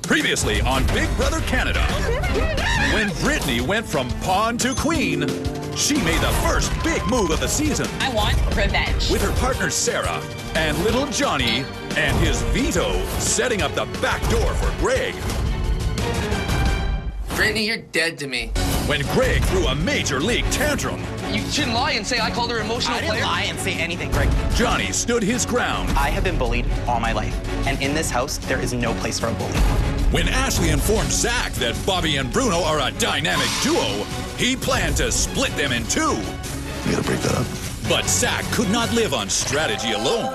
Previously on Big Brother Canada. When Brittany went from pawn to queen, she made the first big move of the season. I want revenge. With her partner Sarah and little Johnny and his veto setting up the back door for Greg. Brittany, you're dead to me. When Greg threw a major league tantrum. You shouldn't lie and say I called her emotional I didn't player. lie and say anything, Greg. Johnny stood his ground. I have been bullied all my life, and in this house, there is no place for a bully. When Ashley informed Zach that Bobby and Bruno are a dynamic duo, he planned to split them in two. You gotta break that up. But Zach could not live on strategy alone.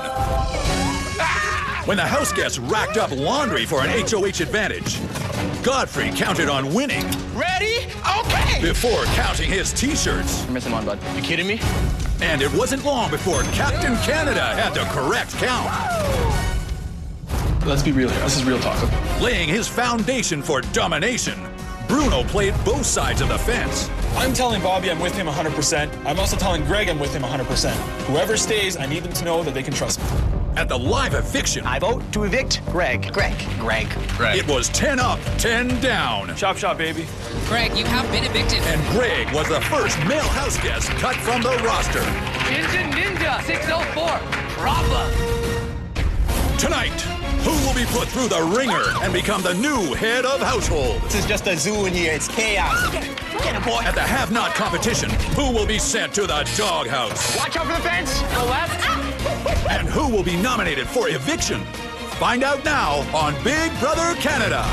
When the house guests racked up laundry for an HOH advantage, Godfrey counted on winning. Ready? Okay! Before counting his t-shirts. You're missing one, bud. You kidding me? And it wasn't long before Captain Canada had the correct count. Let's be real here. This is real talk. Laying his foundation for domination, Bruno played both sides of the fence. I'm telling Bobby I'm with him 100%. I'm also telling Greg I'm with him 100%. Whoever stays, I need them to know that they can trust me. At the live eviction, I vote to evict Greg. Greg. it was 10 up, 10 down. Chop chop, baby. Greg, you have been evicted. And Greg was the first male house guest cut from the roster. Ninja 604. Drop Tonight, who will be put through the ringer and become the new head of household? This is just a zoo in here. It's chaos. Get it, boy. At the have-not competition, who will be sent to the doghouse? Watch out for the fence. Go left. And who will be nominated for eviction? Find out now on Big Brother Canada.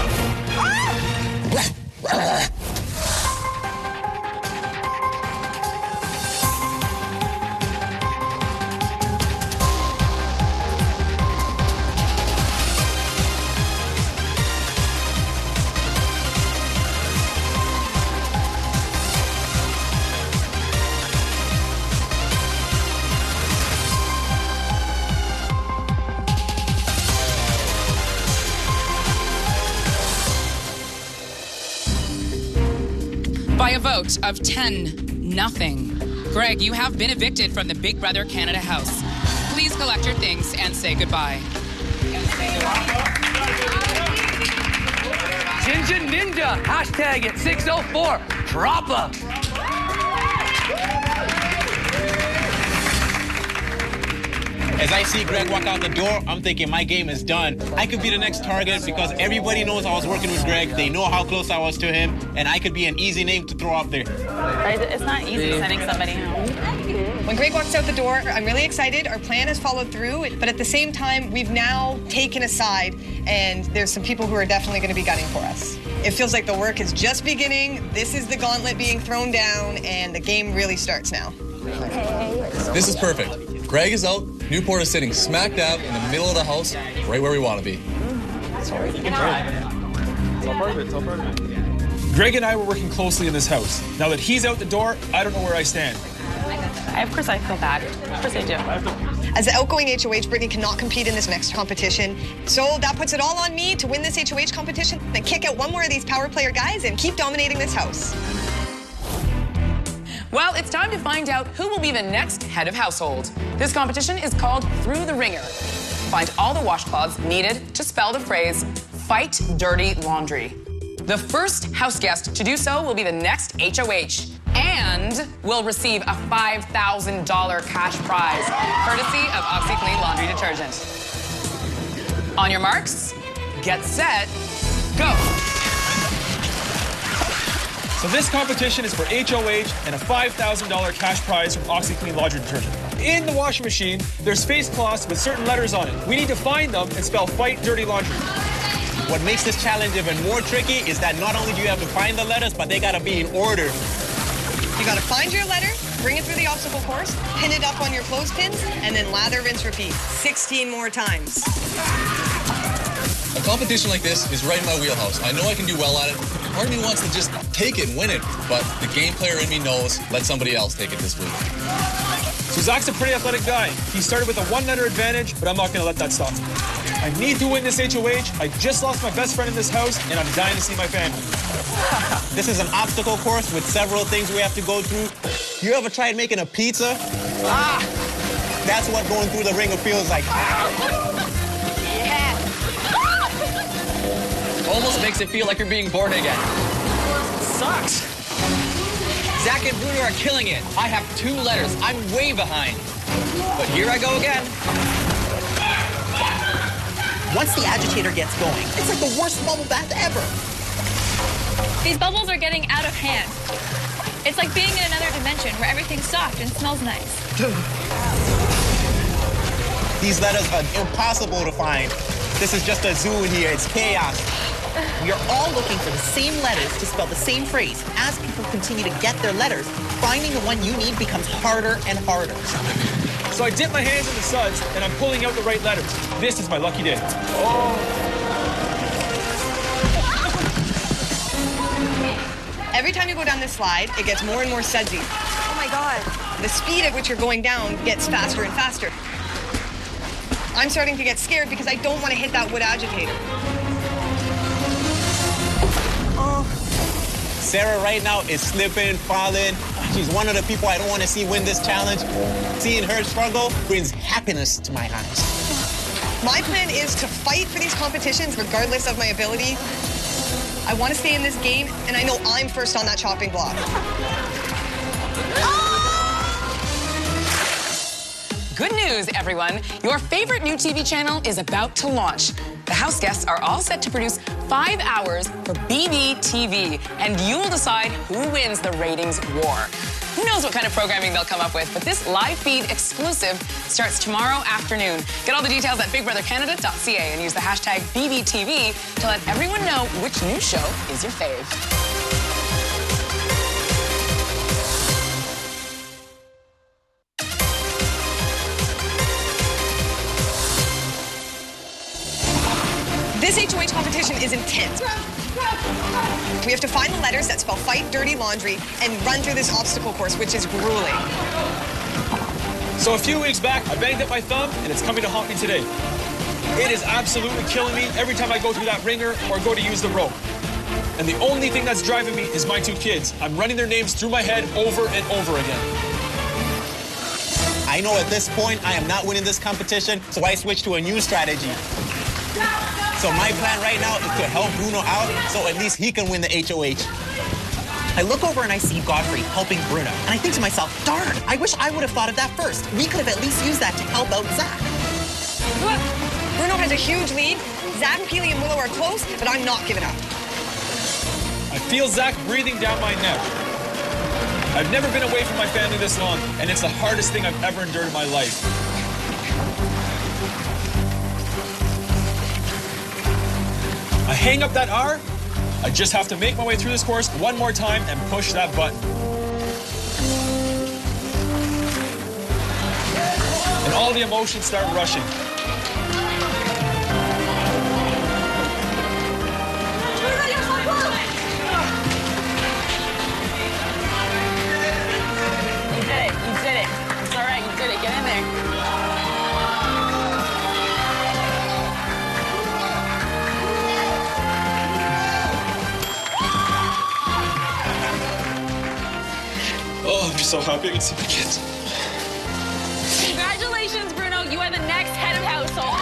By a vote of 10-0. Greg, you have been evicted from the Big Brother Canada house. Please collect your things and say goodbye. Ninja. Hashtag it 604. Drop As I see Greg walk out the door, I'm thinking my game is done. I could be the next target because everybody knows I was working with Greg. They know how close I was to him, and I could be an easy name to throw up there. It's not easy sending somebody home. When Greg walks out the door, I'm really excited. Our plan has followed through, but at the same time, we've now taken a side, and there's some people who are definitely going to be gunning for us. It feels like the work is just beginning. This is the gauntlet being thrown down, and the game really starts now. This is perfect. Greg is out. Newport is sitting smack dab in the middle of the house, right where we want to be. It's all perfect. Greg and I were working closely in this house. Now that he's out the door, I don't know where I stand. Of course I feel bad. Of course I do. As the outgoing HOH, Brittany cannot compete in this next competition. So that puts it all on me to win this HOH competition and kick out one more of these power player guys and keep dominating this house. Well, it's time to find out who will be the next head of household. This competition is called Through the Ringer. Find all the washcloths needed to spell the phrase, fight dirty laundry. The first house guest to do so will be the next HOH and will receive a $5,000 cash prize, courtesy of OxiClean Laundry Detergent. On your marks, get set, go. So this competition is for HOH and a $5,000 cash prize from OxiClean Laundry Detergent. In the washing machine, there's face cloths with certain letters on it. We need to find them and spell fight dirty laundry. What makes this challenge even more tricky is that not only do you have to find the letters, but they gotta be in order. You got to find your letter, bring it through the obstacle course, pin it up on your clothespins, and then lather, rinse, repeat 16 more times. A competition like this is right in my wheelhouse. I know I can do well at it. Part of me wants to just take it and win it, but the game player in me knows let somebody else take it this week. So Zach's a pretty athletic guy. He started with a one-letter advantage, but I'm not going to let that stop him. I need to win this HOH. I just lost my best friend in this house, and I'm dying to see my family. This is an obstacle course with several things we have to go through. You ever tried making a pizza? That's what going through the ringer feels like. Almost makes it feel like you're being born again. Sucks. Zach and Bruno are killing it. I have 2 letters. I'm way behind. But here I go again. Once the agitator gets going, it's like the worst bubble bath ever. These bubbles are getting out of hand. It's like being in another dimension where everything's soft and smells nice. These letters are impossible to find. This is just a zoo in here. It's chaos. We are all looking for the same letters to spell the same phrase. As people continue to get their letters, finding the one you need becomes harder and harder. So I dip my hands in the suds, and I'm pulling out the right letters. This is my lucky day. Every time you go down this slide, it gets more and more sudsy. Oh my God. The speed at which you're going down gets faster and faster. I'm starting to get scared because I don't want to hit that wood agitator. Sarah right now is slipping, falling. She's one of the people I don't want to see win this challenge. Seeing her struggle brings happiness to my eyes. My plan is to fight for these competitions regardless of my ability. I want to stay in this game, and I know I'm first on that chopping block. Good news, everyone. Your favorite new TV channel is about to launch. The house guests are all set to produce 5 hours for BBTV, and you will decide who wins the ratings war. Who knows what kind of programming they'll come up with, but this live feed exclusive starts tomorrow afternoon. Get all the details at BigBrotherCanada.ca and use the hashtag BBTV to let everyone know which new show is your fave. This HOH competition is intense. We have to find the letters that spell fight, dirty laundry, and run through this obstacle course, which is grueling. So a few weeks back, I banged up my thumb, and it's coming to haunt me today. It is absolutely killing me every time I go through that ringer or go to use the rope. And the only thing that's driving me is my 2 kids. I'm running their names through my head over and over again. I know at this point I am not winning this competition, so I switched to a new strategy. So my plan right now is to help Bruno out so at least he can win the HOH. I look over and I see Godfrey helping Bruno, and I think to myself, darn, I wish I would have thought of that first. We could have at least used that to help out Zach. Look, Bruno has a huge lead. Zach, Keely, and Willow are close, but I'm not giving up. I feel Zach breathing down my neck. I've never been away from my family this long, and it's the hardest thing I've ever endured in my life. I hang up that R. I just have to make my way through this course one more time and push that button. And all the emotions start rushing. You did it. You did it. It's all right. You did it. Get in there. Oh, I'm so happy I can see my kids. Congratulations, Bruno. You are the next head of household.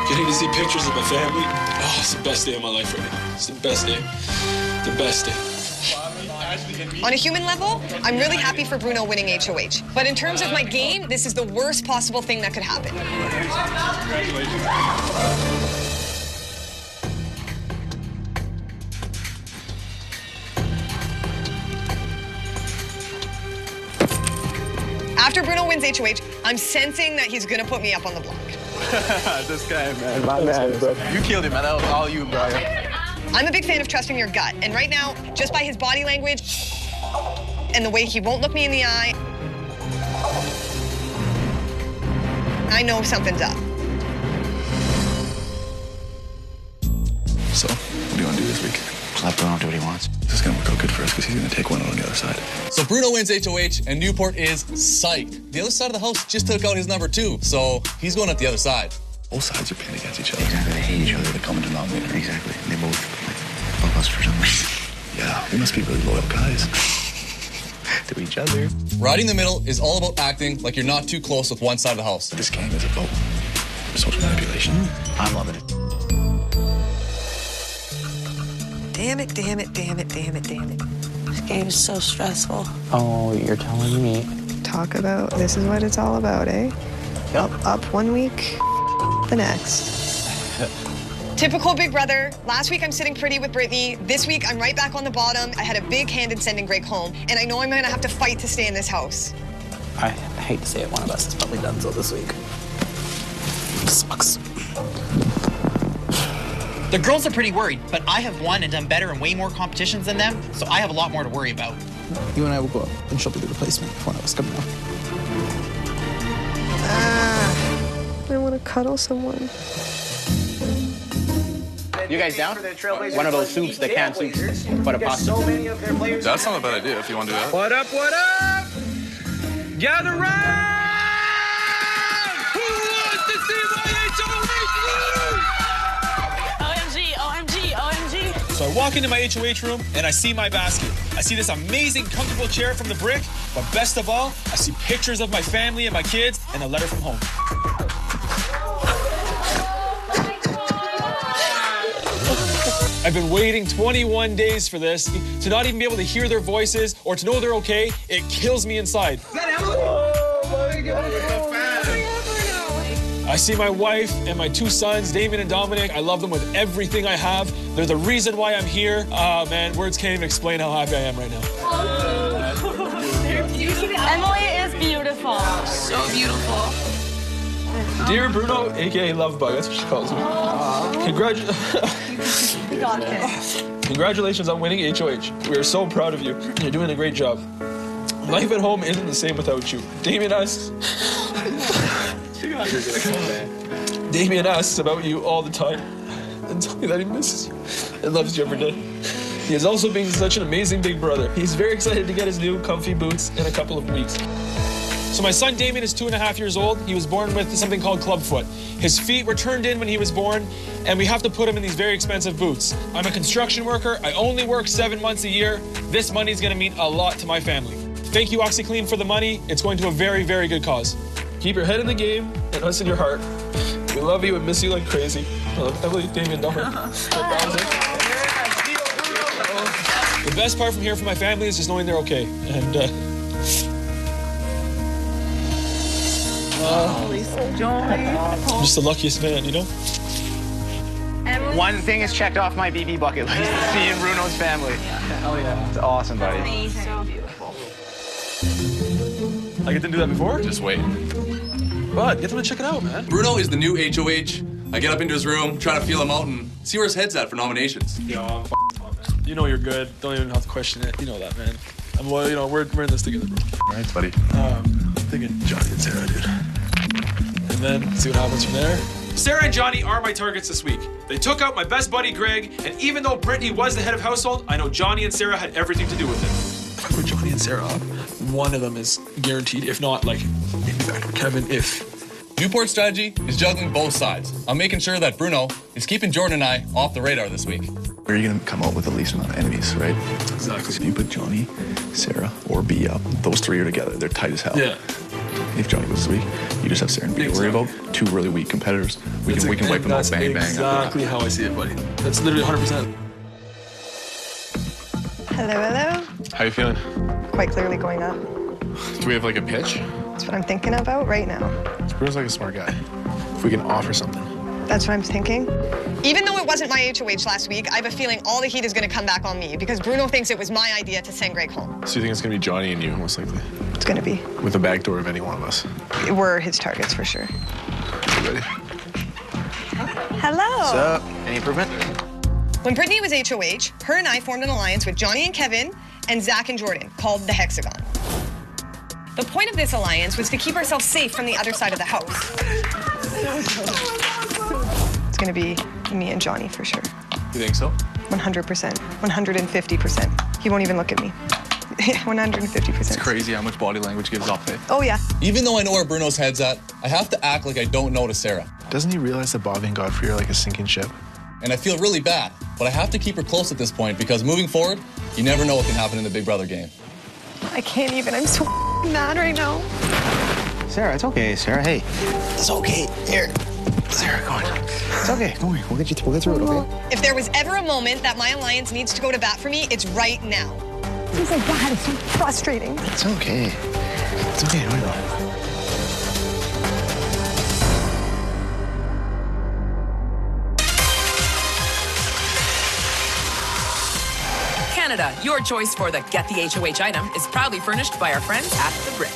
Getting to see pictures of my family, oh, it's the best day of my life right now. It's the best day. The best day. On a human level, I'm really happy for Bruno winning HOH. But in terms of my game, this is the worst possible thing that could happen. After Bruno wins HOH, I'm sensing that he's gonna put me up on the block. This guy, man. My man, bro. You killed him, man. That was all you, bro. I'm a big fan of trusting your gut, and right now, just by his body language and the way he won't look me in the eye, I know something's up. So, what do you want to do this week? Just let Bruno do what he wants. This is going to work out good for us because he's going to take one on the other side. So Bruno wins HOH, and Newport is psyched. The other side of the house just took out his number 2, so he's going up the other side. Both sides are pitting against each other. Exactly. They hate each other. They're coming denominator. Exactly. They both love us for some reason. Yeah, we must be really loyal guys. To each other. Riding the middle is all about acting like you're not too close with one side of the house. This game is about social manipulation. I'm loving it. Damn it. This game is so stressful. Oh, you're telling me. Talk about, this is what it's all about, eh? Yep. Up 1 week, the next. Typical big brother. Last week I'm sitting pretty with Brittany. This week I'm right back on the bottom. I had a big hand in sending Greg home, and I know I'm gonna have to fight to stay in this house. I hate to say it, one of us is probably done so this week. Sucks. The girls are pretty worried, but I have won and done better in way more competitions than them, so I have a lot more to worry about. You and I will go up, and she'll be the replacement if one of us comes down. I want to cuddle someone. You guys down? One of those soups, the canned soups, but a pasta. That's not a bad idea if you want to do that. What up? Gather round! Who wants to see my OMG. So I walk into my HOH room and I see my basket. I see this amazing, comfortable chair from the Brick, but best of all, I see pictures of my family and my kids and a letter from home. I've been waiting 21 days for this, to not even be able to hear their voices or to know they're okay. It kills me inside. I see my wife and my 2 sons, Damien and Dominic. I love them with everything I have. They're the reason why I'm here. Man, words can't even explain how happy I am right now. Emily is beautiful. So beautiful. Dear Bruno, a.k.a. Lovebug, that's what she calls me. Congratulations on winning HOH. We are so proud of you. You're doing a great job. Life at home isn't the same without you. Damien asks about you all the time and tells me that he misses you and loves you every day. He is also being such an amazing big brother. He's very excited to get his new comfy boots in a couple of weeks. So my son Damien is 2.5 years old. He was born with something called clubfoot. His feet were turned in when he was born, and we have to put him in these very expensive boots. I'm a construction worker. I only work 7 months a year. This money is going to mean a lot to my family. Thank you, OxyClean, for the money. It's going to a very, very good cause. Keep your head in the game and us in your heart. We love you and miss you like crazy. Emily, Damien, Dominic. The best part from here for my family is just knowing they're okay. And I'm just the luckiest man, you know? One thing is checked off my BB bucket list, seeing Bruno's family. Hell yeah. It's awesome, buddy. So beautiful. I get to do that before? Just wait. But get them to check it out, man. Bruno is the new HOH. I get up into his room, try to feel him out, and see where his head's at for nominations. Yo, you know you're good. Don't even have to question it. You know that, man. Well, you know, we're in this together, bro. All right, buddy. I'm thinking Johnny and Sarah, dude. And then see what happens from there. Sarah and Johnny are my targets this week. They took out my best buddy, Greg, and even though Brittany was the head of household, I know Johnny and Sarah had everything to do with it. If I put Johnny and Sarah up, one of them is guaranteed, if not, like, in fact, Kevin, if. Newport's strategy is juggling both sides. I'm making sure that Bruno is keeping Jordan and I off the radar this week. Where are you going to come out with the least amount of enemies, right? Exactly. So you put Johnny, Sarah, or B up. Those 3 are together. They're tight as hell. Yeah. If Johnny was weak, you just have Sarah and B to worry about. 2 really weak competitors. We can wipe them out, bang, bang. That's exactly how I see it, buddy. That's literally 100%. Hello. How you feeling? Quite clearly going up. Do we have like a pitch? That's what I'm thinking about right now. Bruno's like a smart guy. If we can offer something. That's what I'm thinking. Even though it wasn't my HOH last week, I have a feeling all the heat is going to come back on me because Bruno thinks it was my idea to send Greg home. So you think it's going to be Johnny and you, most likely? It's going to be. With the back door of any one of us? We're his targets for sure. Ready? Hello. What's up? Any improvement? When Brittany was HOH, her and I formed an alliance with Johnny and Kevin and Zach and Jordan called the Hexagon. The point of this alliance was to keep ourselves safe from the other side of the house. It's going to be me and Johnny for sure. You think so? 100%. 150%. He won't even look at me. 150%. It's crazy how much body language gives off, eh? Oh, yeah. Even though I know where Bruno's head's at, I have to act like I don't notice Sarah. Doesn't he realize that Bobby and Godfrey are like a sinking ship? And I feel really bad, but I have to keep her close at this point because moving forward, you never know what can happen in the Big Brother game. I can't even. I'm so mad right now. Sarah, it's okay, Sarah. Hey. It's okay. Here. Sarah, come on. It's okay. Don't worry. We'll get through it, okay? If there was ever a moment that my alliance needs to go to bat for me, it's right now. Things like that is so frustrating. It's okay. It's okay. Don't worry about it. Canada, your choice for the Get the HOH item is proudly furnished by our friends at The Brick.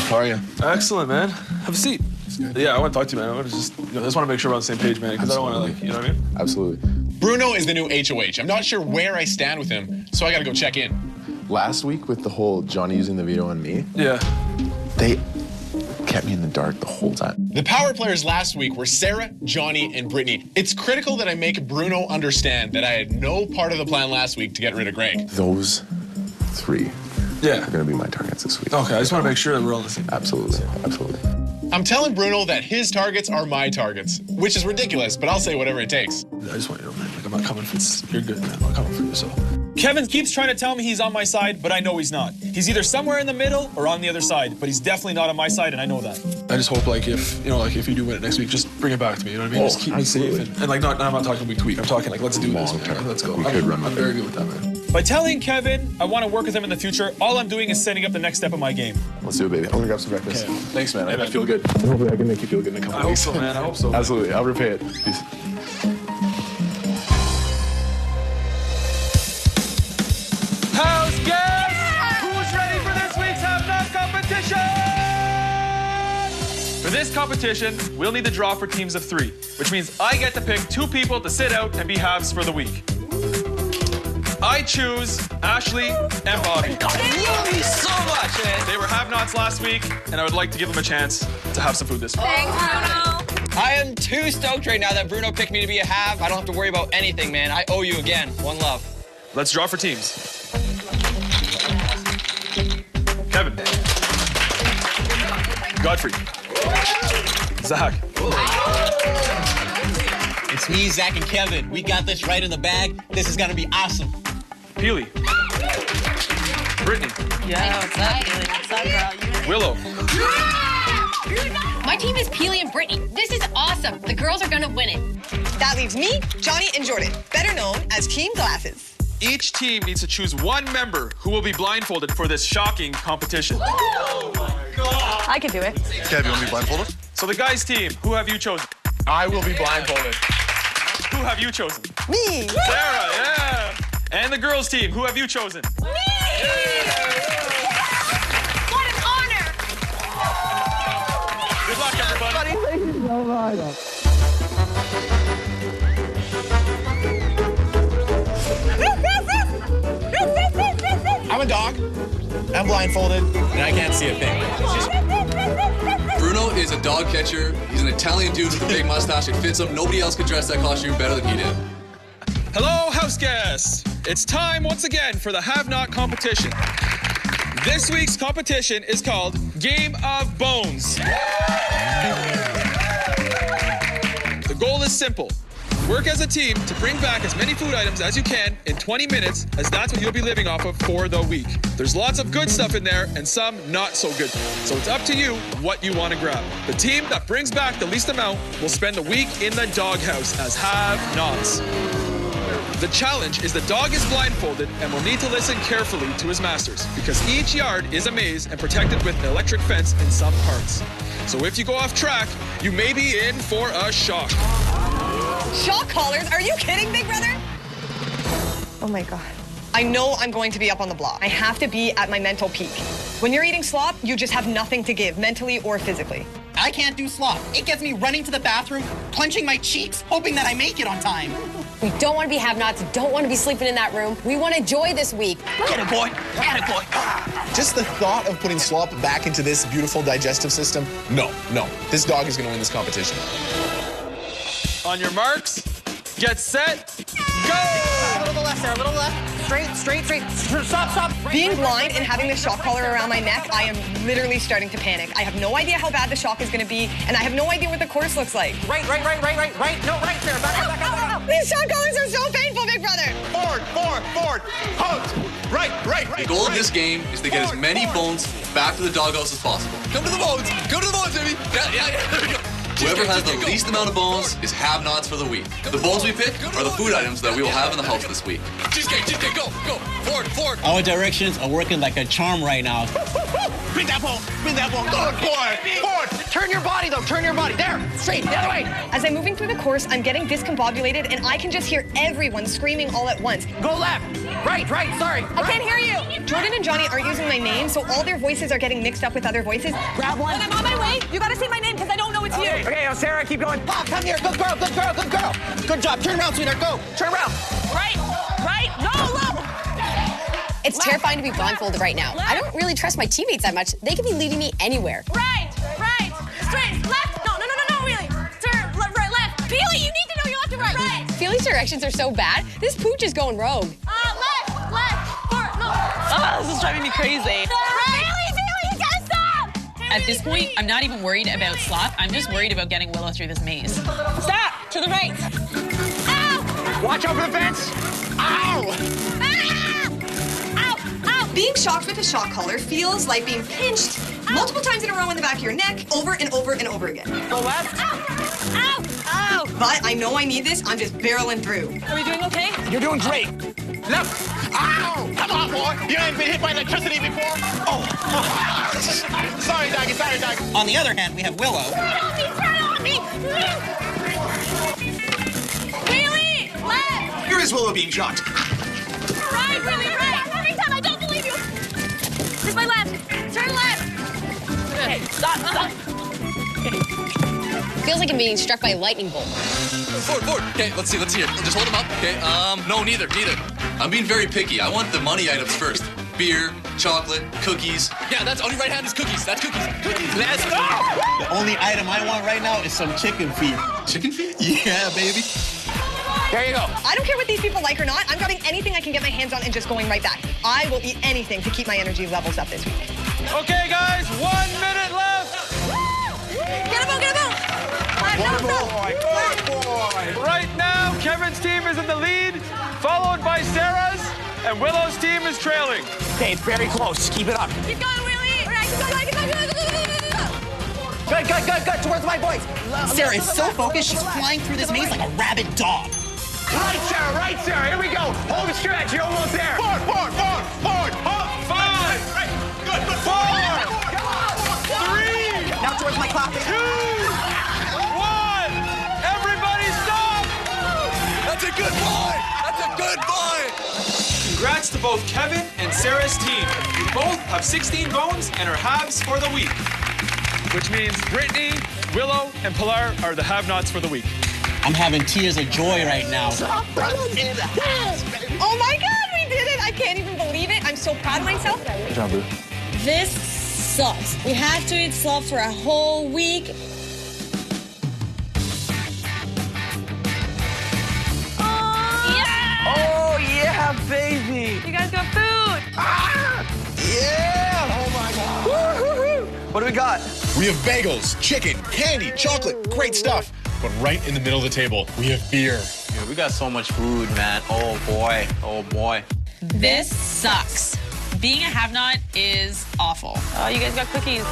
How are you? Excellent, man. Have a seat. Yeah, I want to talk to you, man. I just want to make sure we're on the same page, man, because I don't want to, you know what I mean? Absolutely. Bruno is the new HOH. I'm not sure where I stand with him, so I got to go check in. Last week with the whole Johnny using the veto on me, yeah, they kept me in the dark the whole time. The power players last week were Sarah, Johnny, and Brittany. It's critical that I make Bruno understand that I had no part of the plan last week to get rid of Greg. Those three are going to be my targets this week. Okay, I just want to make sure that we're all the same. Absolutely. Absolutely. I'm telling Bruno that his targets are my targets, which is ridiculous, but I'll say whatever it takes. I just want you to know, man, like, I'm not coming for this. You're good, man. I'm not coming for you, so. Kevin keeps trying to tell me he's on my side, but I know he's not. He's either somewhere in the middle or on the other side, but he's definitely not on my side, and I know that. I just hope, like, if you do win it next week, just bring it back to me, you know what I mean? Just keep me safe. And like, I'm not talking week to week. I'm talking, like, let's do this, man. Let's go. I'm very good with that, man. By telling Kevin I want to work with him in the future, all I'm doing is setting up the next step of my game. Let's do it, baby. I'm going to grab some breakfast. Okay. Thanks, man. Hey, man. I feel good. Hopefully I can make you feel good in a couple weeks. I hope so, man. I hope so. Absolutely. I'll repay it. Peace. House guests! Who's ready for this week's Have Not competition? For this competition, we'll need to draw for teams of 3, which means I get to pick 2 people to sit out and be halves for the week. I choose Ashley and Bobby. I love you so much, man. They were have-nots last week, and I would like to give them a chance to have some food this week. Thanks, Bruno. I am too stoked right now that Bruno picked me to be a have. I don't have to worry about anything, man. I owe you again. One love. Let's draw for teams. Kevin. Godfrey. Zach. It's me, Zach, and Kevin. We got this right in the bag. This is gonna be awesome. Peely. Brittany. Yeah, what's up, Peely? What's up, girl? Willow. My team is Peely and Brittany. This is awesome. The girls are gonna win it. That leaves me, Johnny, and Jordan, better known as Team Glasses. Each team needs to choose one member who will be blindfolded for this shocking competition. Oh my God. I can do it. Kev, you want to be blindfolded? So the guys' team, who have you chosen? I will be blindfolded. Who have you chosen? Me. Sarah, yeah. And the girls' team, who have you chosen? Me! What an honor! Good luck, everybody. Thank you so much. I'm a dog. I'm blindfolded, and I can't see a thing. Bruno is a dog catcher. He's an Italian dude with a big mustache. It fits him. Nobody else could dress that costume better than he did. Hello, house guests. It's time once again for the Have Not competition. This week's competition is called Game of Bones. The goal is simple. Work as a team to bring back as many food items as you can in 20 minutes, as that's what you'll be living off of for the week. There's lots of good stuff in there and some not so good. So it's up to you what you want to grab. The team that brings back the least amount will spend the week in the doghouse as have-nots. The challenge is the dog is blindfolded and will need to listen carefully to his masters, because each yard is a maze and protected with an electric fence in some parts. So if you go off track, you may be in for a shock. Shock collars? Are you kidding, big brother? Oh my God. I know I'm going to be up on the block. I have to be at my mental peak. When you're eating slop, you just have nothing to give, mentally or physically. I can't do slop. It gets me running to the bathroom, clenching my cheeks, hoping that I make it on time. We don't want to be have-nots. Don't want to be sleeping in that room. We want to joy this week. Get it, boy. Get it, boy. Just the thought of putting slop back into this beautiful digestive system, no. This dog is going to win this competition. On your marks, get set, go! A little to the left there, a little left. Straight. Stop. Being blind and having the shock collar around my neck, I am literally starting to panic. I have no idea how bad the shock is going to be, and I have no idea what the course looks like. Right. No, right there. Back up. These shock collars are so painful, Big Brother. Forward. Halt. Right. The goal of this game is to get as many bones back to the doghouse as possible. Come to the bones, baby. Yeah, there we go. Whoever has the least amount of bones is have-nots for the week. The bones we pick are the food items that we will have in the house this week. Cheesecake, go. Forward. Our directions are working like a charm right now. Bring that ball. Forward. Turn your body, though. Turn your body. There. Straight. The other way. As I'm moving through the course, I'm getting discombobulated, and I can just hear everyone screaming all at once. Go left. Right. Sorry. I can't hear you. Jordan and Johnny aren't using my name, so all their voices are getting mixed up with other voices. Grab one. When I'm on my way, you gotta say my name because I don't know it's you. Okay, Sarah, keep going. Pop, come here. Good girl. Good job. Turn around, sweetheart. Go. Turn around. Right. No. It's terrifying to be blindfolded right now. I don't really trust my teammates that much. They could be leading me anywhere. Right. Straight. Left. No, really. Turn. Right. Left. Feely, you need to know your left and right. Feely's directions are so bad. This pooch is going rogue. Left. Forward. No. Oh, this is driving me crazy. Feely, you gotta stop. At this point, I'm not even worried about Slop. I'm just worried about getting Willow through this maze. Stop. To the right. Ow. Watch out for the fence. Ow. Being shocked with a shock collar feels like being pinched multiple times in a row in the back of your neck, over and over and over again. Go left. Ow. But I know I need this. I'm just barreling through. Are we doing okay? You're doing great. Left. Ow. Come on, boy. You ain't been hit by electricity before? Oh. Sorry, doggy. On the other hand, we have Willow. Turn on me. Feely, left. Here is Willow being shocked. Right. Every time I don't believe you. This is my left. Turn left. Okay, stop. Feels like I'm being struck by a lightning bolt. Forward. Okay, let's see. Just hold them up. Okay, no, neither. I'm being very picky. I want the money items first. Beer, chocolate, cookies. Yeah, that's on your right hand is cookies. That's cookies. Let's go. The only item I want right now is some chicken feet. Chicken feet? Yeah, baby. There you go. I don't care what these people like or not. I'm grabbing anything I can get my hands on and just going right back. I will eat anything to keep my energy levels up this week. Okay, guys, 1 minute left. Get a bone. Good boy. Right now, Kevin's team is in the lead, followed by Sarah's, and Willow's team is trailing. Okay, it's very close. Keep it up. Keep going, Willie. All right, keep going. Good. Towards my boys. Sarah is so focused, she's flying through this maze like a rabid dog. Right, Sarah. Here we go. Home stretch. You're almost there. Forward. 5, Good. 4, 3, Now towards my clock. 2, 1. Everybody stop! That's a good boy. Congrats to both Kevin and Sarah's team. You both have 16 bones and are halves for the week. Which means Brittany, Willow, and Pilar are the have-nots for the week. I'm having tears of joy right now. Oh my God, we did it! I can't even believe it. I'm so proud of myself. Good job, Boo. This sucks. We had to eat slop for a whole week. Oh, yeah, baby. You guys got food. Yeah. Oh, my God. Woo-hoo-hoo. What do we got? We have bagels, chicken, candy, chocolate, great stuff. But right in the middle of the table, we have beer. Dude, we got so much food, man. Oh boy. This sucks. Being a have-not is awful. Oh, you guys got cookies.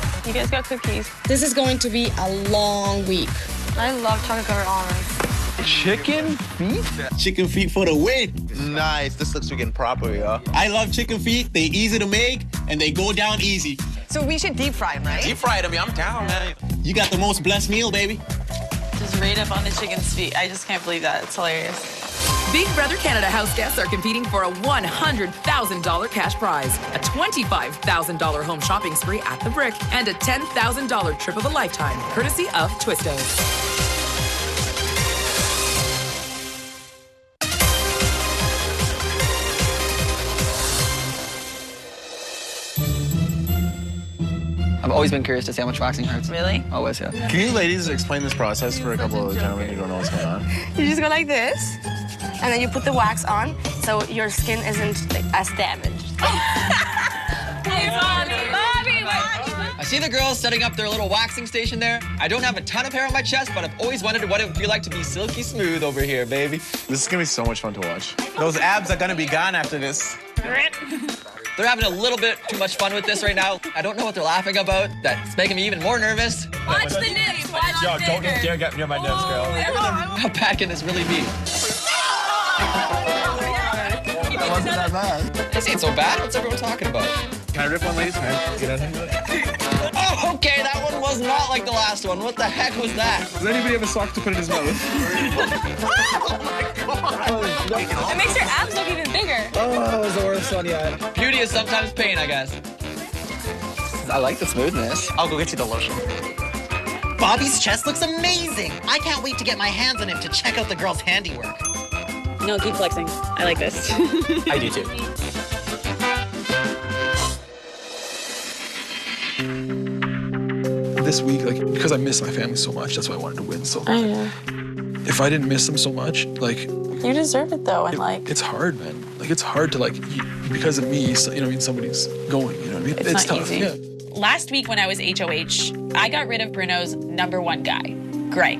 This is going to be a long week. I love chocolate-covered almonds. Chicken feet? Chicken feet for the win. Nice. This looks freaking proper, yo. I love chicken feet. They easy to make, and they go down easy. So we should deep fry them, right? Deep fried them. I'm down, man. You got the most blessed meal, baby. Just right up on the chicken's feet. I just can't believe that. It's hilarious. Big Brother Canada house guests are competing for a $100,000 cash prize, a $25,000 home shopping spree at the Brick, and a $10,000 trip of a lifetime, courtesy of Twistos. I've always been curious to see how much waxing hurts. Really? Always, yeah. Can you ladies explain this process for a couple of gentlemen who don't know what's going on? You just go like this, and then you put the wax on, so your skin isn't as damaged. I See the girls setting up their little waxing station there? I don't have a ton of hair on my chest, but I've always wondered what it would be like to be silky smooth over here, baby. This is gonna be so much fun to watch. Those abs are gonna be gone after this. They're having a little bit too much fun with this right now. I don't know what they're laughing about. That's making me even more nervous. Watch the nips. Watch Yo, don't you dare get near my nips, girl. How bad can this really be? That wasn't that bad. This ain't so bad. What's everyone talking about? Can I rip one, ladies? Get out here. Oh, okay, that one was not like the last one. What the heck was that? Does anybody have a sock to put in his mouth? It makes your abs look even bigger. Oh, that was the worst one yet. Beauty is sometimes pain, I guess. I like the smoothness. I'll go get you the lotion. Bobby's chest looks amazing. I can't wait to get my hands on him to check out the girl's handiwork. No, keep flexing. I like this. I do too. This week, like, because I miss my family so much, that's why I wanted to win so bad. I know. If I didn't miss them so much, like... You deserve it, though, and, like... It's hard, man. Like, it's hard to, like, because of me, so, you know what I mean, somebody's going, you know what I mean? It's not tough, easy. yeah. Last week when I was HOH, I got rid of Bruno's #1 guy, Greg.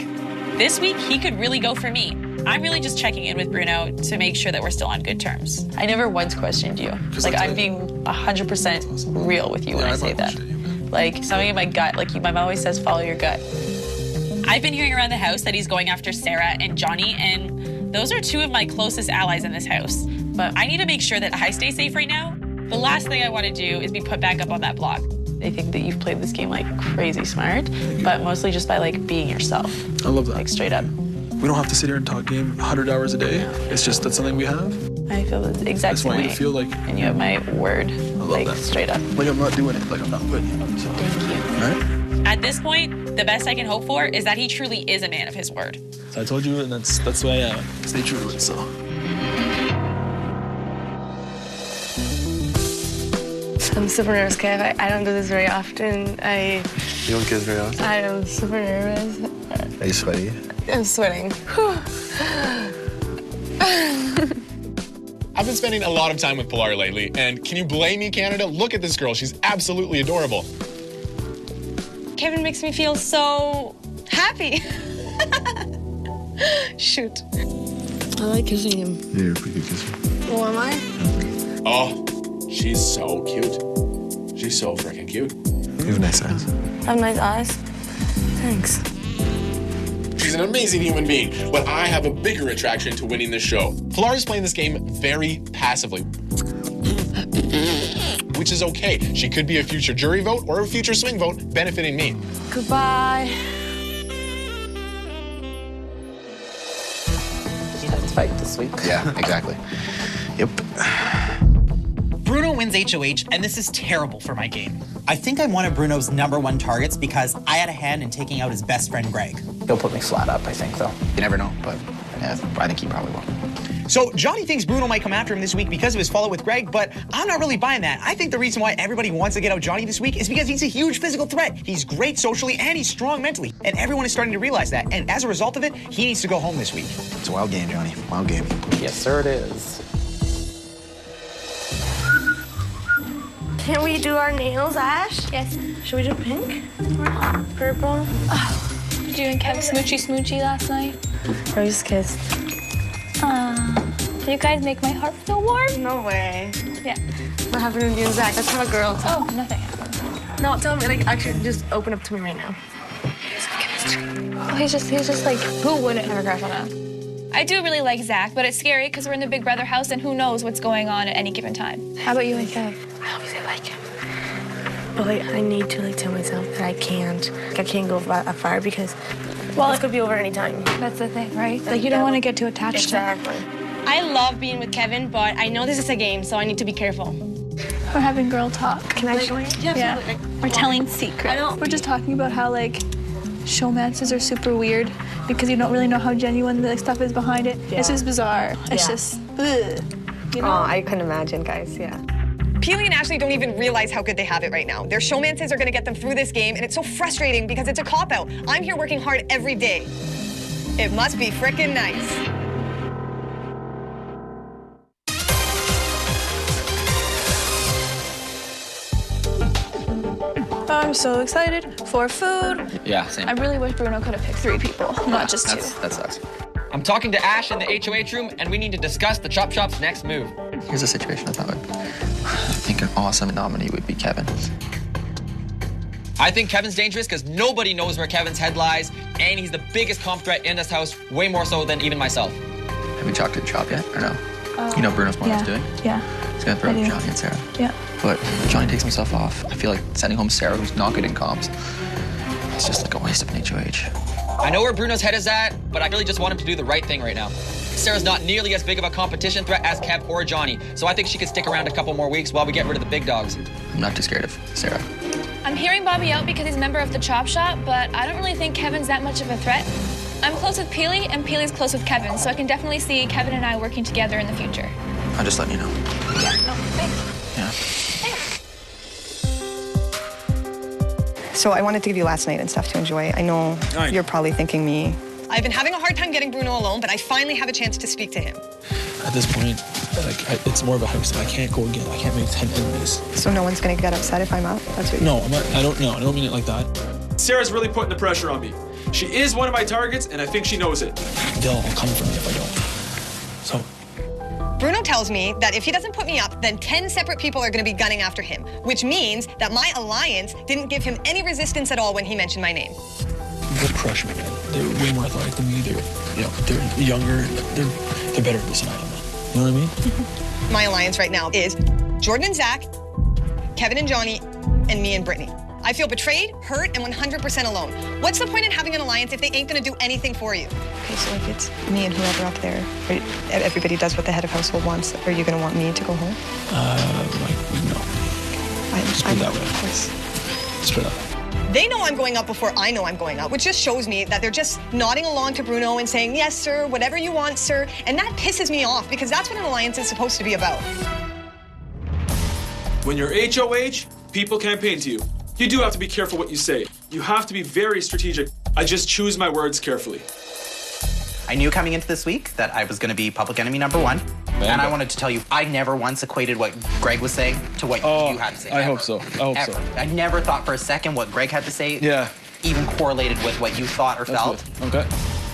This week, he could really go for me. I'm really just checking in with Bruno to make sure that we're still on good terms. I never once questioned you. Like, I'm being 100% real with you when I say that. Like, something in my gut, like my mom always says, follow your gut. I've been hearing around the house that he's going after Sarah and Johnny, and those are two of my closest allies in this house. But I need to make sure that I stay safe right now. The last thing I want to do is be put back up on that blog. I think that you've played this game like crazy smart, but mostly just by like being yourself. I love that. Like straight up. We don't have to sit here and talk game 100 hours a day. It's just that's something we have. I feel the exact I just same want way. you to feel like... And you have my word, like that. straight up. Like I'm not doing it, like I'm not putting it. So. Thank you. All right? At this point, the best I can hope for is that he truly is a man of his word. So I told you, and that's the way I am. Stay true to it, so. I'm super nervous, Kev. I don't do this very often. You don't kiss very often? I am super nervous. Are you sweaty? I'm sweating. I've been spending a lot of time with Pilar lately, and can you blame me, Canada? Look at this girl. She's absolutely adorable. Kevin makes me feel so happy. Shoot. I like kissing him. Yeah, you're a pretty good kisser. Well, am I? Oh, she's so cute. She's so freaking cute. You have nice eyes. I have nice eyes. Thanks. She's an amazing human being, but I have a bigger attraction to winning this show. Pilar is playing this game very passively, which is okay. She could be a future jury vote or a future swing vote benefiting me. Goodbye. He had to fight this week. Yeah, exactly. Yep. Bruno wins HOH, and this is terrible for my game. I think I'm one of Bruno's #1 targets because I had a hand in taking out his best friend, Greg. He'll put me flat up, I think, though. You never know, but yeah, I think he probably will. So Johnny thinks Bruno might come after him this week because of his fallout with Greg, but I'm not really buying that. I think the reason why everybody wants to get out Johnny this week is because he's a huge physical threat. He's great socially and he's strong mentally, and everyone is starting to realize that. And as a result of it, he needs to go home this week. It's a wild game, Johnny. Wild game. Yes, sir, it is. Can't we do our nails, Ash? Yes. Should we do pink? Purple? Did you and Kev smoochy last night? Or just kissed? You guys make my heart feel warm. No way. Yeah. What happened to you and Zach? Let's have a girl talk. Oh, nothing happened. No, tell me, like, actually, just open up to me right now. Oh, he's just like, who wouldn't have a crush on him? I do really like Zach, but it's scary because we're in the Big Brother house and who knows what's going on at any given time. How about you and Kev? I obviously like him. But, like, I need to, like, tell myself that I can't go far because, well, it could be over any time. That's the thing, right? Like, you don't want to get too attached to him. I love being with Kevin, but I know this is a game, so I need to be careful. We're having girl talk. Can I join? Yeah. We're telling secrets. We're just talking about how, like, showmances are super weird because you don't really know how genuine the stuff is behind it. Yeah. It's just bizarre. It's just, ugh. You know? Oh, I couldn't imagine, guys, yeah. Peely and Ashley don't even realize how good they have it right now. Their showmances are gonna get them through this game, and it's so frustrating because it's a cop-out. I'm here working hard every day. It must be frickin' nice. I'm so excited for food. Yeah, same. I really wish Bruno could have picked 3 people, not just 2. That sucks. I'm talking to Ash in the HOH room, and we need to discuss the Chop Shop's next move. Here's a situation I think an awesome nominee would be Kevin. I think Kevin's dangerous because nobody knows where Kevin's head lies, and he's the biggest comp threat in this house, way more so than even myself. Have you talked to Chop yet, or no? You know Bruno's what he's doing? Yeah. He's gonna throw Johnny and Sarah. Yeah. But if Johnny takes himself off, I feel like sending home Sarah, who's not good in comps, it's just like a waste of an HOH. I know where Bruno's head is at, but I really just want him to do the right thing right now. Sarah's not nearly as big of a competition threat as Kev or Johnny, so I think she could stick around a couple more weeks while we get rid of the big dogs. I'm not too scared of Sarah. I'm hearing Bobby out because he's a member of the Chop Shop, but I don't really think Kevin's that much of a threat. I'm close with Peely, and Peely's close with Kevin, so I can definitely see Kevin and I working together in the future. I'll just let you know. Yeah, no, thanks. Yeah. So I wanted to give you last night and stuff to enjoy. I know you're probably thinking me. I've been having a hard time getting Bruno alone, but I finally have a chance to speak to him. At this point, it's more of a house. I can't go again. I can't make 10 enemies. So no one's gonna get upset if I'm out? That's what No, I don't mean it like that. Sarah's really putting the pressure on me. She is one of my targets, and I think she knows it. They'll come for me if I don't. So. Bruno tells me that if he doesn't put me up, then 10 separate people are going to be gunning after him, which means that my alliance didn't give him any resistance at all when he mentioned my name. They'll crush me, man. They're way more athletic than me. They're younger. They're better at this than I am. You know what I mean? My alliance right now is Jordan and Zach, Kevin and Johnny, and me and Brittany. I feel betrayed, hurt, and 100% alone. What's the point in having an alliance if they ain't gonna do anything for you? Okay, so if it's me and whoever up there, everybody does what the head of household wants, are you gonna want me to go home? No. Just put it that way. Of course. Just put it that way. They know I'm going up before I know I'm going up, which just shows me that they're just nodding along to Bruno and saying, yes, sir, whatever you want, sir. And that pisses me off because that's what an alliance is supposed to be about. When you're HOH, people campaign to you. You do have to be careful what you say. You have to be very strategic. I just choose my words carefully. I knew coming into this week that I was going to be public enemy number 1. And I wanted to tell you, I never once equated what Greg was saying to what you had to say. I hope so. I hope so. I never thought for a second what Greg had to say even correlated with what you thought or felt. Good. Okay.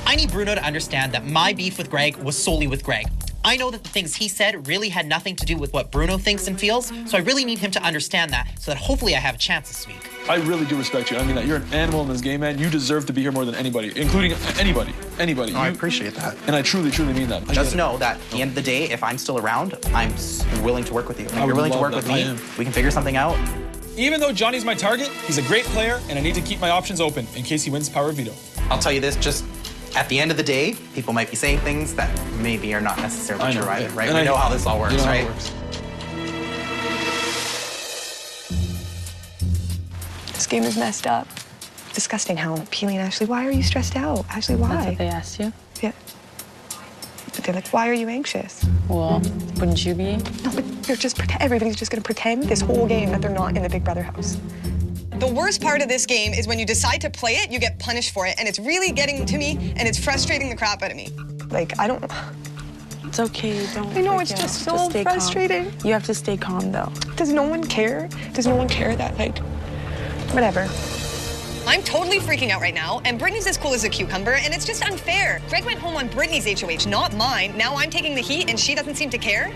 I need Bruno to understand that my beef with Greg was solely with Greg. I know that the things he said really had nothing to do with what Bruno thinks and feels, so I really need him to understand that so that hopefully I have a chance this week. I really do respect you. I mean that you're an animal in this game, man. You deserve to be here more than anybody, including anybody. Oh, I appreciate that. And I truly, truly mean that. Just know that at the end of the day, if I'm still around, I'm willing to work with you. If you're willing to work with me, we can figure something out. Even though Johnny's my target, he's a great player, and I need to keep my options open in case he wins Power of Veto. I'll tell you this, just at the end of the day, people might be saying things that maybe are not necessarily true either, right? We know how this all works, right? This game is messed up. Disgusting how Peely and Ashley, why are you stressed out? Ashley, why? That's what they asked you? Yeah. But they're like, why are you anxious? Well, wouldn't you be? No, but they're just everybody's just gonna pretend this whole game that they're not in the Big Brother house. The worst part of this game is when you decide to play it, you get punished for it, and it's really getting to me, and it's frustrating the crap out of me. Like, I don't... It's okay, don't I know, freak it's just out. so stay frustrating. Calm. You have to stay calm, though. Does no one care? Does no one care that, like, whatever. I'm totally freaking out right now, and Brittany's as cool as a cucumber, and it's just unfair. Greg went home on Brittany's HOH, not mine. Now I'm taking the heat, and she doesn't seem to care.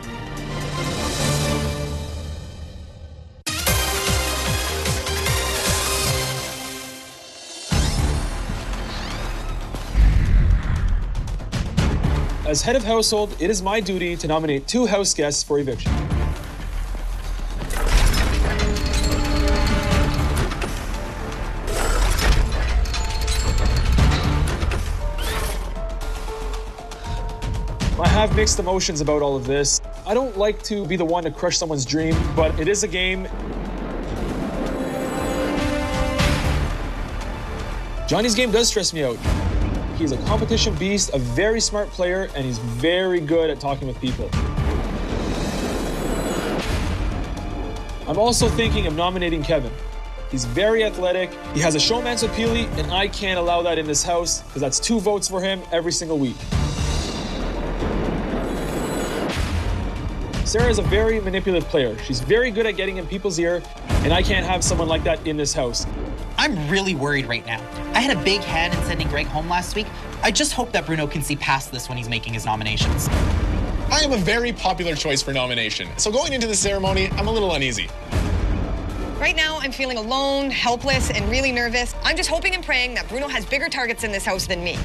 As head of household, it is my duty to nominate 2 house guests for eviction. I have mixed emotions about all of this. I don't like to be the one to crush someone's dream, but it is a game. Johnny's game does stress me out. He's a competition beast, a very smart player, and he's very good at talking with people. I'm also thinking of nominating Kevin. He's very athletic, he has a showman's with Peely, and I can't allow that in this house because that's 2 votes for him every single week. Sarah is a very manipulative player. She's very good at getting in people's ear, And I can't have someone like that in this house. I'm really worried right now. I had a big hand in sending Greg home last week. I just hope that Bruno can see past this when he's making his nominations. I am a very popular choice for nomination, so going into the ceremony, I'm a little uneasy. Right now, I'm feeling alone, helpless, and really nervous. I'm just hoping and praying that Bruno has bigger targets in this house than me.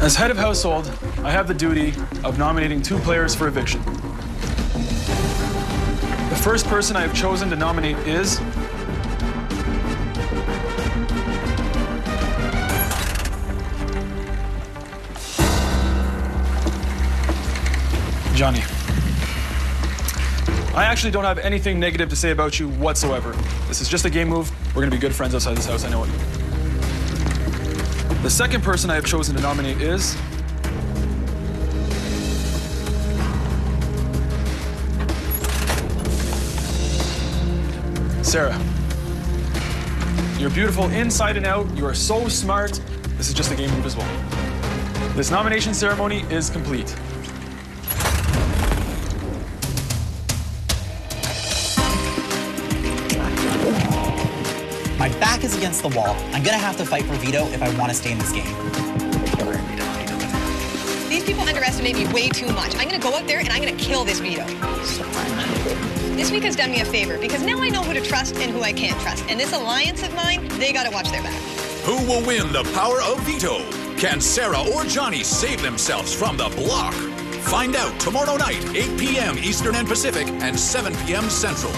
As head of household, I have the duty of nominating 2 players for eviction. The first person I have chosen to nominate is Johnny. I actually don't have anything negative to say about you whatsoever. This is just a game move. We're gonna be good friends outside this house, I know it. The second person I have chosen to nominate is Sarah. You're beautiful inside and out. You are so smart. This is just a game move as well. This nomination ceremony is complete. My back is against the wall. I'm gonna have to fight for veto if I want to stay in this game. These people underestimate me way too much. I'm gonna go out there and I'm gonna kill this veto. This week has done me a favor because now I know who to trust and who I can't trust. And this alliance of mine, they gotta watch their back. Who will win the power of veto? Can Sarah or Johnny save themselves from the block? Find out tomorrow night, 8 p.m. Eastern and Pacific and 7 p.m. Central.